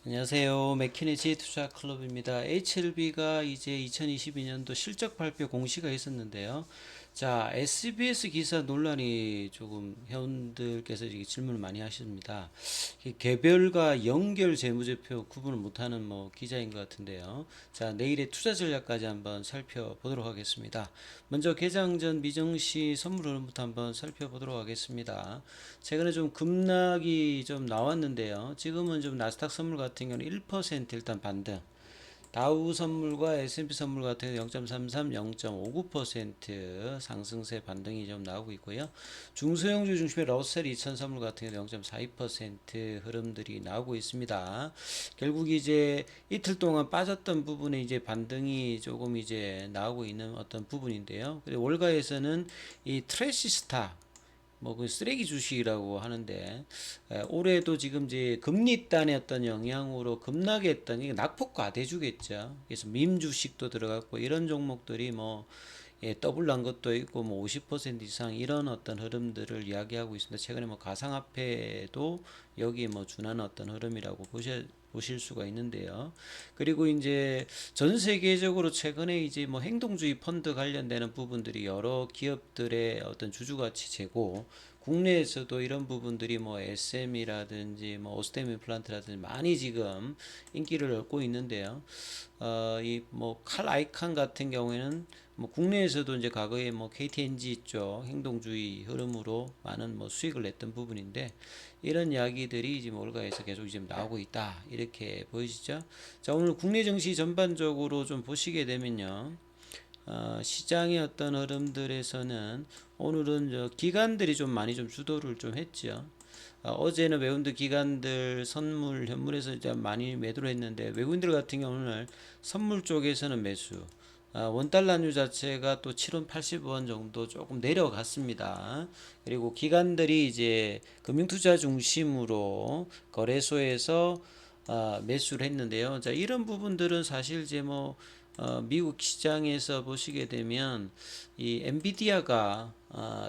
안녕하세요. 맥키니지 투자 클럽입니다. HLB가 이제 2022년도 실적 발표 공시가 있었는데요. 자, SBS 기사 논란이 조금 회원들께서 이렇게 질문을 많이 하십니다. 개별과 연결 재무제표 구분을 못하는 뭐 기자인 것 같은데요. 자, 내일의 투자 전략까지 한번 살펴보도록 하겠습니다. 먼저 개장 전 미정시 선물 흐름부터 한번 살펴보도록 하겠습니다. 최근에 좀 급락이 좀 나왔는데요. 지금은 좀 나스닥 선물 같은 경우는 1% 일단 반등. 다우 선물과 S&P 선물 같은 경우 0.33, 0.59% 상승세 반등이 좀 나오고 있고요. 중소형주 중심의 러셀 2000 선물 같은 경우 0.42% 흐름들이 나오고 있습니다. 결국 이제 이틀 동안 빠졌던 부분에 이제 반등이 조금 이제 나오고 있는 어떤 부분인데요. 그리고 월가에서는 이 트래시스타 뭐 그 쓰레기 주식이라고 하는데 올해도 지금 이제 금리 단의 어떤 영향으로 급락에 했던 이게 낙폭 과대주겠죠. 그래서 밈 주식도 들어갔고 이런 종목들이 뭐 더블 난 것도 있고 뭐 50% 이상 이런 어떤 흐름들을 이야기하고 있습니다. 최근에 뭐 가상화폐도 여기에 뭐 준하는 어떤 흐름이라고 보실 수가 있는데요. 그리고 이제 전 세계적으로 최근에 이제 뭐 행동주의 펀드 관련되는 부분들이 여러 기업들의 어떤 주주가치 제고, 국내에서도 이런 부분들이 뭐 SM이라든지 뭐 오스템 임플란트라든지 많이 지금 인기를 얻고 있는데요. 이 뭐 칼 아이칸 같은 경우에는 뭐 국내에서도 이제 과거에 뭐 KTNG 쪽 행동주의 흐름으로 많은 뭐 수익을 냈던 부분인데 이런 이야기들이 지금 월가에서 계속 지금 나오고 있다 이렇게 보이시죠? 자, 오늘 국내 증시 전반적으로 좀 보시게 되면요. 시장의 어떤 흐름들에서는 오늘은 기관들이 좀 많이 좀 주도를 좀 했죠. 어제는 외국인들 기관들 선물 현물에서 이제 많이 매도를 했는데 외국인들 같은 경우는 선물 쪽에서는 매수. 원달러류 자체가 또 7원 80원 정도 조금 내려갔습니다. 그리고 기관들이 이제 금융투자 중심으로 거래소에서 매수를 했는데요. 자, 이런 부분들은 사실 이제 뭐 미국 시장에서 보시게 되면 이 엔비디아가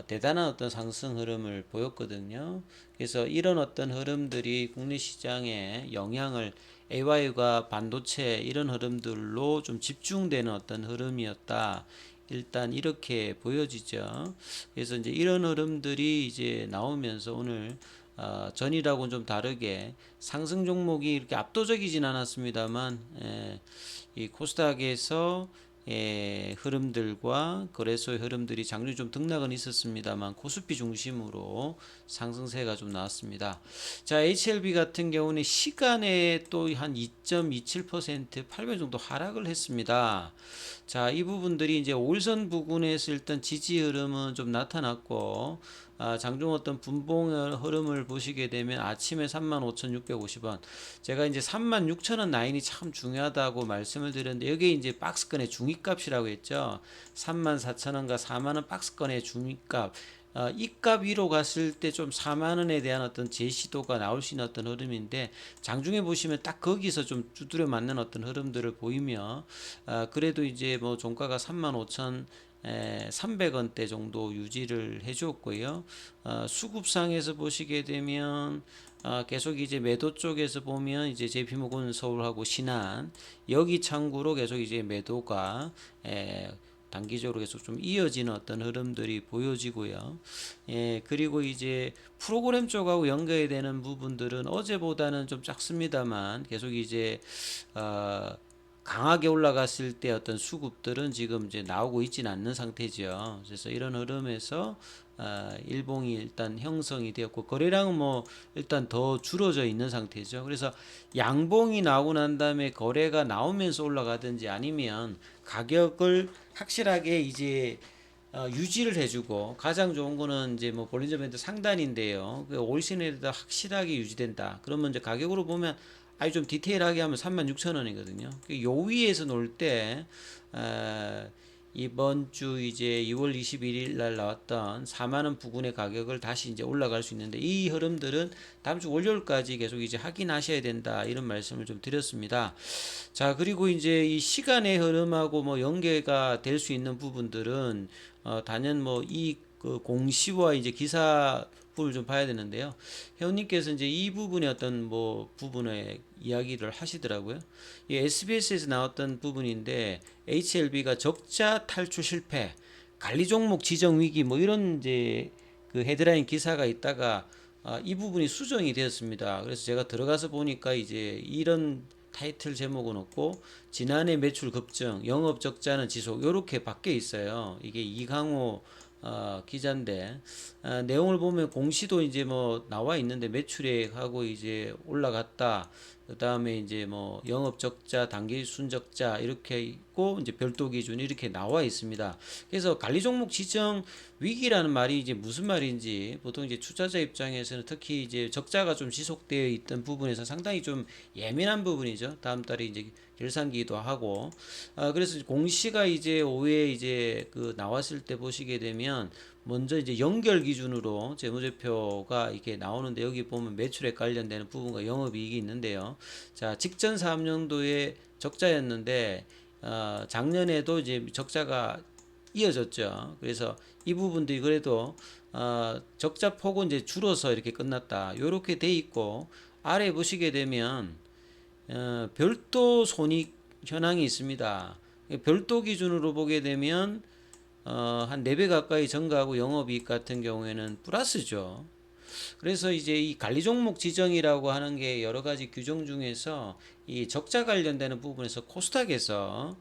대단한 어떤 상승 흐름을 보였거든요. 그래서 이런 어떤 흐름들이 국내 시장에 영향을 AI가 반도체 이런 흐름들로 좀 집중되는 어떤 흐름이었다. 일단 이렇게 보여지죠. 그래서 이제 이런 흐름들이 이제 나오면서 오늘 전이라고는 좀 다르게 상승 종목이 이렇게 압도적이진 않았습니다만 이 코스닥에서 흐름들과 거래소의 흐름들이 장중에 좀 등락은 있었습니다만 코스피 중심으로 상승세가 좀 나왔습니다. 자, HLB 같은 경우는 시간에 또 한 2.27% 8배 정도 하락을 했습니다. 자, 이 부분들이 이제 5일선 부근에서 일단 지지 흐름은 좀 나타났고, 장중 어떤 분봉 흐름을 보시게 되면 아침에 35,650원, 제가 이제 36,000원 라인이 참 중요하다고 말씀을 드렸는데 여기 이제 박스권의 중위값이라고 했죠. 34,000원과 4만원 박스권의 중위값. 이 값 위로 갔을 때 좀 4만 원에 대한 어떤 제시도가 나올 수 있는 어떤 흐름인데 장중에 보시면 딱 거기서 좀 두드려 맞는 어떤 흐름들을 보이며 그래도 이제 뭐 종가가 35,000 300원대 정도 유지를 해주었고요. 수급상에서 보시게 되면 계속 이제 매도 쪽에서 보면 이제 JP모건 서울하고 신한 여기 창구로 계속 이제 매도가 단기적으로 계속 좀 이어지는 어떤 흐름들이 보여지고요. 그리고 이제 프로그램 쪽하고 연결이 되는 부분들은 어제보다는 좀 작습니다만 계속 이제 강하게 올라갔을 때 어떤 수급들은 지금 이제 나오고 있지는 않는 상태죠. 그래서 이런 흐름에서 일봉이 일단 형성이 되었고 거래량은 뭐 일단 더 줄어져 있는 상태죠. 그래서 양봉이 나오고 난 다음에 거래가 나오면서 올라가든지 아니면 가격을 확실하게 이제 유지를 해주고 가장 좋은 거는 이제 뭐 볼린저 밴드 상단인데요. 그 올 시즌에도 확실하게 유지된다. 그러면 이제 가격으로 보면 아주 좀 디테일하게 하면 36,000원이거든요. 요 위에서 놀 때 이번 주 이제 2월 21일 날 나왔던 4만 원 부근의 가격을 다시 이제 올라갈 수 있는데 이 흐름들은 다음 주 월요일까지 계속 이제 확인하셔야 된다 이런 말씀을 좀 드렸습니다. 자, 그리고 이제 이 시간의 흐름하고 뭐 연계가 될 수 있는 부분들은 단연 뭐 이 그 공시와 이제 기사 부분을 좀 봐야 되는데요. 회원님께서 이제 이 부분의 어떤 뭐 부분의 이야기를 하시더라고요. 이 SBS에서 나왔던 부분인데 HLB가 적자 탈출 실패, 관리 종목 지정 위기 뭐 이런 이제 그 헤드라인 기사가 있다가 이 부분이 수정이 되었습니다. 그래서 제가 들어가서 보니까 이제 이런 타이틀 제목은 없고 지난해 매출 급증, 영업 적자는 지속 이렇게 바뀌어 있어요. 이게 이강호 기자인데 내용을 보면 공시도 이제 뭐 나와 있는데 매출액하고 이제 올라갔다. 그 다음에 이제 뭐 영업 적자, 단기 순적자 이렇게 있고 이제 별도 기준 이렇게 나와 있습니다. 그래서 관리 종목 지정 위기라는 말이 이제 무슨 말인지 보통 이제 투자자 입장에서는 특히 이제 적자가 좀 지속되어 있던 부분에서 상당히 좀 예민한 부분이죠. 다음 달에 이제 결산기도 하고 그래서 공시가 이제 오후에 이제 그 나왔을 때 보시게 되면 먼저 이제 연결 기준으로 재무제표가 이렇게 나오는데 여기 보면 매출액 관련되는 부분과 영업이익이 있는데요. 자, 직전 사업년도에 적자였는데 작년에도 이제 적자가 이어졌죠. 그래서 이 부분들이 그래도 적자 폭은 이제 줄어서 이렇게 끝났다. 이렇게 돼 있고 아래 보시게 되면 별도 손익 현황이 있습니다. 별도 기준으로 보게 되면 한 4배 가까이 증가하고 영업이익 같은 경우에는 플러스죠. 그래서 이제 이 관리 종목 지정이라고 하는 게 여러 가지 규정 중에서 이 적자 관련되는 부분에서 코스닥에서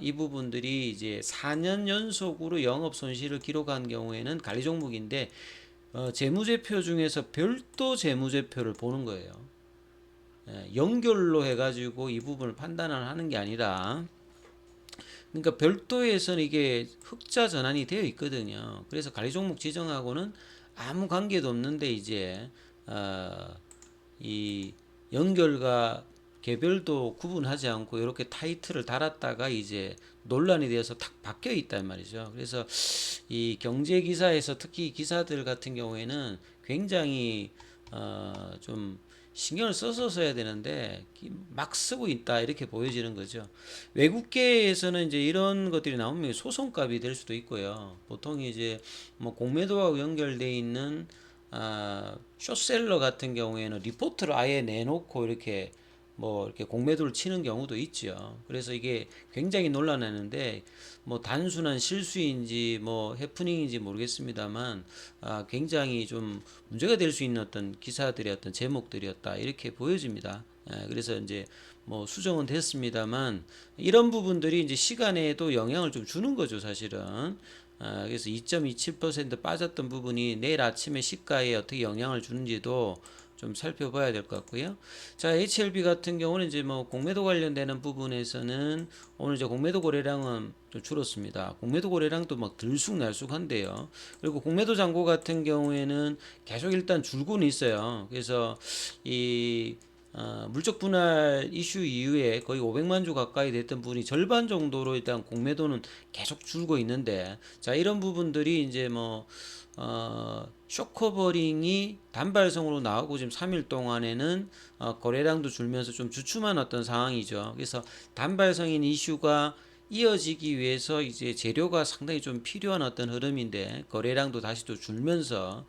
이 부분들이 이제 4년 연속으로 영업 손실을 기록한 경우에는 관리 종목인데 재무제표 중에서 별도 재무제표를 보는 거예요. 연결로 해가지고 이 부분을 판단을 하는 게 아니라 그러니까 별도에서는 이게 흑자 전환이 되어 있거든요. 그래서 관리 종목 지정하고는 아무 관계도 없는데 이제 이 연결과 개별도 구분하지 않고 이렇게 타이틀을 달았다가 이제 논란이 되어서 탁 바뀌어 있단 말이죠. 그래서 이 경제 기사에서 특히 기사들 같은 경우에는 굉장히 좀 신경을 써서 써야 되는데 막 쓰고 있다 이렇게 보여지는 거죠. 외국계에서는 이제 이런 것들이 나오면 소송값이 될 수도 있고요. 보통 이제 뭐 공매도하고 연결돼 있는 숏셀러 같은 경우에는 리포트를 아예 내놓고 이렇게 뭐 이렇게 공매도를 치는 경우도 있죠. 그래서 이게 굉장히 논란하는데 뭐 단순한 실수인지 뭐 해프닝인지 모르겠습니다만 굉장히 좀 문제가 될 수 있는 어떤 기사들의 어떤 제목들이었다 이렇게 보여집니다. 그래서 이제 뭐 수정은 됐습니다만 이런 부분들이 이제 시간에도 영향을 좀 주는 거죠, 사실은. 그래서 2.27% 빠졌던 부분이 내일 아침에 시가에 어떻게 영향을 주는지도 좀 살펴봐야 될 것 같고요. 자, HLB 같은 경우는 이제 뭐 공매도 관련되는 부분에서는 오늘 이제 공매도 거래량은 좀 줄었습니다. 공매도 거래량도 막 들쑥날쑥한데요. 그리고 공매도 잔고 같은 경우에는 계속 일단 줄고는 있어요. 그래서 이 물적 분할 이슈 이후에 거의 500만 주 가까이 됐던 부분이 절반 정도로 일단 공매도는 계속 줄고 있는데 자 이런 부분들이 이제 뭐 쇼커버링이 단발성으로 나오고 지금 3일 동안에는 거래량도 줄면서 좀 주춤한 어떤 상황이죠. 그래서 단발성인 이슈가 이어지기 위해서 이제 재료가 상당히 좀 필요한 어떤 흐름인데 거래량도 다시 또 줄면서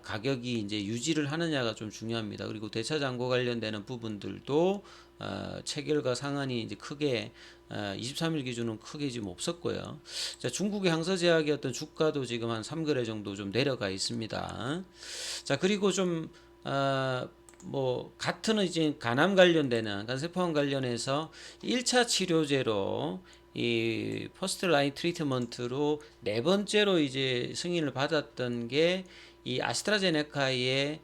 가격이 이제 유지를 하느냐가 좀 중요합니다. 그리고 대차 잔고 관련되는 부분들도 체결과 상한이 이제 크게 23일 기준은 크게 지금 없었고요. 자, 중국의 항서제약의 어떤 주가도 지금 한 3거래 정도 좀 내려가 있습니다. 자, 그리고 좀 뭐 같은 이제 간암 관련되는 간세포암 관련해서 1차 치료제로 이 퍼스트 라인 트리트먼트로 네 번째로 이제 승인을 받았던 게 이 아스트라제네카의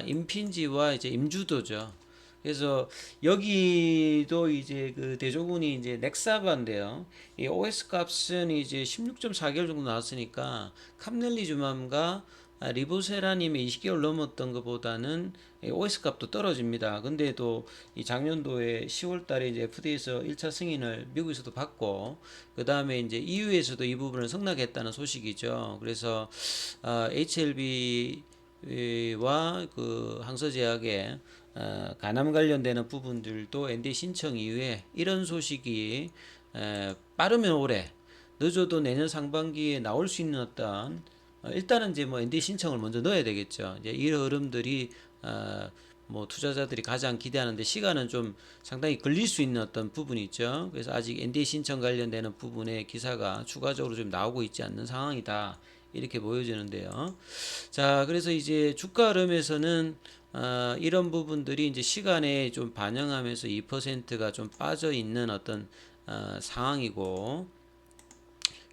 임핀지와 이제 임주도죠. 그래서 여기도 이제 그 대조군이 이제 넥사바인데요. 이 OS 값은 이제 16.4개월 정도 나왔으니까 캄넬리주맘과 리보세라님이 20개월 넘었던 것보다는 OS 값도 떨어집니다. 근데도 이 작년도에 10월 달에 이제 FDA에서 1차 승인을 미국에서도 받고 그 다음에 이제 EU에서도 이 부분을 승낙했다는 소식이죠. 그래서 HLB와 그 항서제약의 간암 관련되는 부분들도 NDA 신청 이후에 이런 소식이 빠르면 올해 늦어도 내년 상반기에 나올 수 있는 어떤 일단은 이제 뭐 ND 신청을 먼저 넣어야 되겠죠. 이제 이 흐름들이 어, 뭐 투자자들이 가장 기대하는데 시간은 좀 상당히 걸릴 수 있는 어떤 부분이 있죠. 그래서 아직 ND 신청 관련되는 부분에 기사가 추가적으로 좀 나오고 있지 않는 상황이다. 이렇게 보여지는데요. 자, 그래서 이제 주가 흐름에서는 이런 부분들이 이제 시간에 좀 반영하면서 2%가 좀 빠져 있는 어떤 상황이고,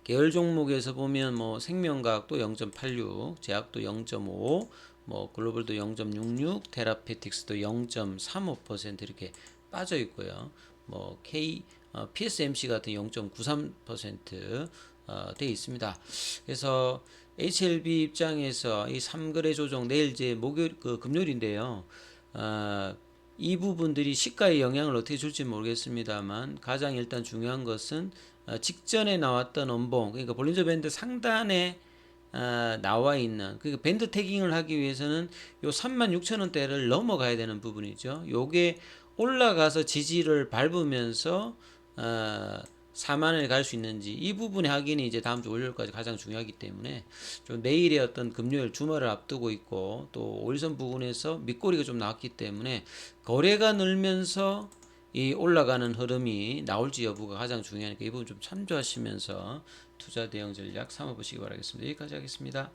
계열 종목에서 보면 뭐 생명과학도 0.86, 제약도 0.5, 뭐 글로벌도 0.66, 테라페틱스도 0.35% 이렇게 빠져 있고요. 뭐 PSMC 같은 0.93% 돼 있습니다. 그래서 HLB 입장에서 이 3거래 조정 내일 이제 목요일 금요일인데요. 이 부분들이 시가에 영향을 어떻게 줄지 모르겠습니다만 가장 일단 중요한 것은 직전에 나왔던 원봉, 그러니까 볼린저 밴드 상단에 나와 있는, 그러니까 밴드 태깅을 하기 위해서는 요 36,000원대를 넘어가야 되는 부분이죠. 요게 올라가서 지지를 밟으면서 4만원에 갈 수 있는지 이 부분의 확인이 이제 다음 주 월요일까지 가장 중요하기 때문에 좀 내일의 어떤 금요일 주말을 앞두고 있고 또 5일선 부분에서 밑꼬리가 좀 나왔기 때문에 거래가 늘면서 이 올라가는 흐름이 나올지 여부가 가장 중요하니까 이 부분 좀 참조하시면서 투자 대응 전략 삼아보시기 바라겠습니다. 여기까지 하겠습니다.